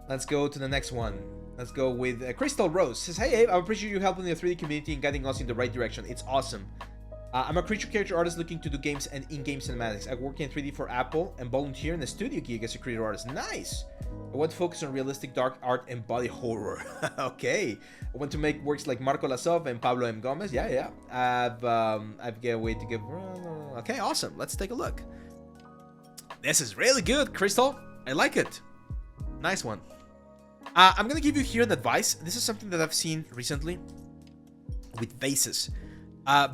Let's go to the next one. Let's go with Crystal Rose. Says, hey Abe, I appreciate you helping the 3D community and guiding us in the right direction. It's awesome. I'm a creature character artist looking to do games and in-game cinematics. I work in 3D for Apple and volunteer in a studio gig as a creator artist. Nice! I want to focus on realistic dark art and body horror. Okay. I want to make works like Marco Lasov and Pablo M. Gomez. Yeah. I've got a way to give... Okay, awesome. Let's take a look. This is really good, Crystal. I like it. Nice one. I'm gonna give you here an advice. This is something that I've seen recently with vases.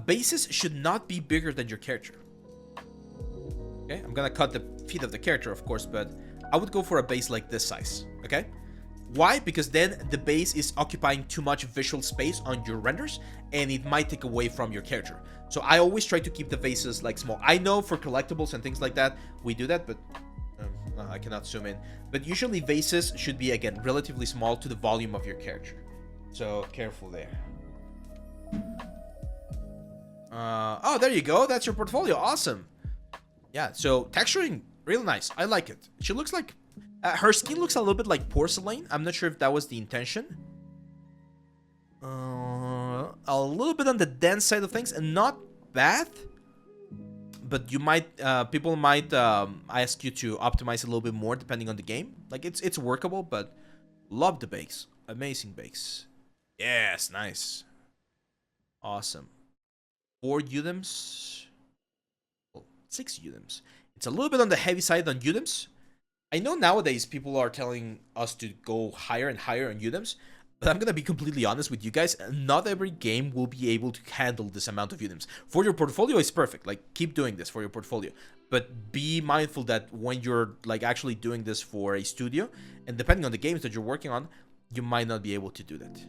Bases should not be bigger than your character. Okay, I'm gonna cut the feet of the character, of course, but I would go for a base like this size. Okay, why? Because then the base is occupying too much visual space on your renders, and it might take away from your character. So I always try to keep the vases like small. I know for collectibles and things like that we do that, but I cannot zoom in. But usually vases should be, again, relatively small to the volume of your character. So careful there. Oh, there you go. That's your portfolio. Awesome. Yeah, so texturing, really nice. I like it. She looks like... her skin looks a little bit like porcelain. I'm not sure if that was the intention. A little bit on the dense side of things, and not bad. But you might... people might ask you to optimize a little bit more depending on the game. Like, it's workable, but love the base. Amazing base. Yes, nice. Awesome. 4 UDIMs. Well, 6 UDIMs. It's a little bit on the heavy side on UDIMs. I know nowadays people are telling us to go higher and higher on UDIMs, but I'm gonna be completely honest with you guys. Not every game will be able to handle this amount of UDIMs. For your portfolio, it's perfect. Like, keep doing this for your portfolio. But be mindful that when you're like actually doing this for a studio, and depending on the games that you're working on, you might not be able to do that.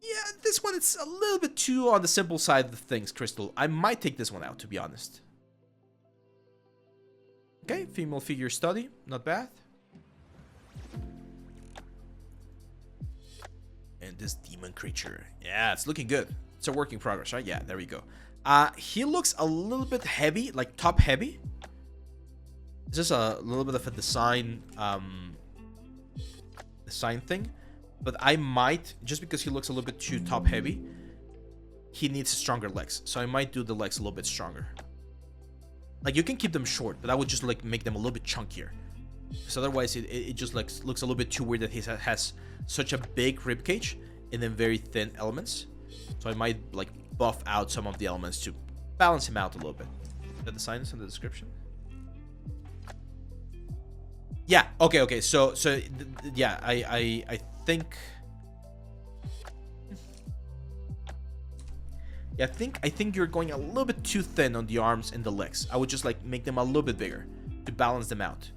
Yeah, this one is a little bit too on the simple side of things, Crystal. I might take this one out, to be honest. Okay, female figure study. Not bad. And this demon creature. Yeah, it's looking good. It's a work in progress, right? Yeah, there we go. He looks a little bit heavy, like top heavy. This is a little bit of a design thing. But I might, just because he looks a little bit too top heavy, he needs stronger legs. So I might do the legs a little bit stronger. Like, you can keep them short, but I would just like make them a little bit chunkier. Because otherwise it just like looks a little bit too weird that he has such a big rib cage and then very thin elements. So I might like buff out some of the elements to balance him out a little bit. The design is in the description. Yeah, okay. So yeah, I think... Yeah, I think you're going a little bit too thin on the arms and the legs. I would just like make them a little bit bigger to balance them out.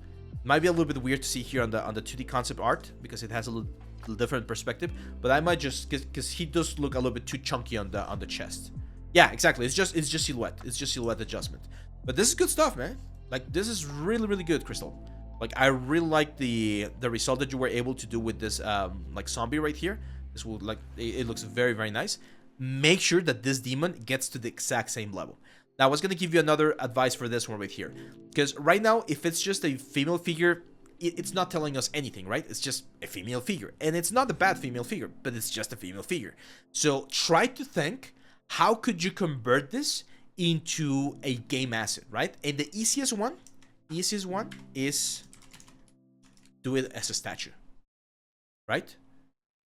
Might be a little bit weird to see here on the 2D concept art because it has a little different perspective, but I might just because he does look a little bit too chunky on the chest. Yeah, exactly. It's just silhouette. It's just silhouette adjustment. But this is good stuff, man. Like, this is really good, Crystal. Like, I really like the result that you were able to do with this like zombie right here. This will like it looks very nice. Make sure that this demon gets to the exact same level. Now, I was going to give you another advice for this one right here. Because right now, if it's just a female figure, it's not telling us anything, right? It's just a female figure. And it's not a bad female figure, but it's just a female figure. So try to think, how could you convert this into a game asset, right? And the easiest one is do it as a statue, right?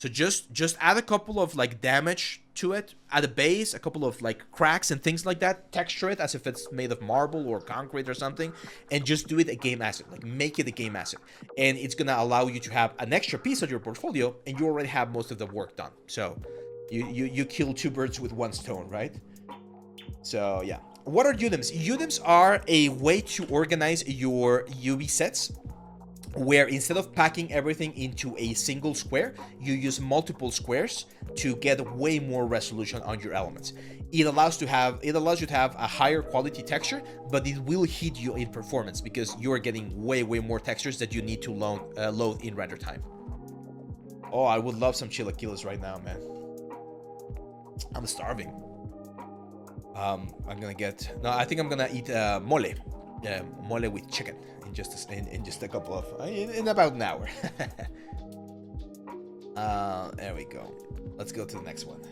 So just add a couple of like damage to it, add a base, a couple of like cracks and things like that, texture it as if it's made of marble or concrete or something, and just do it a game asset, like make it a game asset. And it's gonna allow you to have an extra piece of your portfolio, and you already have most of the work done. So you kill 2 birds with 1 stone, right? So yeah. What are UDIMs? UDIMs are a way to organize your UV sets, where instead of packing everything into a single square, you use multiple squares to get way more resolution on your elements. It allows you to have a higher quality texture, but it will hit you in performance because you are getting way more textures that you need to load in render time. Oh, I would love some chilaquiles right now, man. I'm starving. I think I'm gonna eat mole. mole with chicken in just a couple of in about an hour. There we go. Let's go to the next one.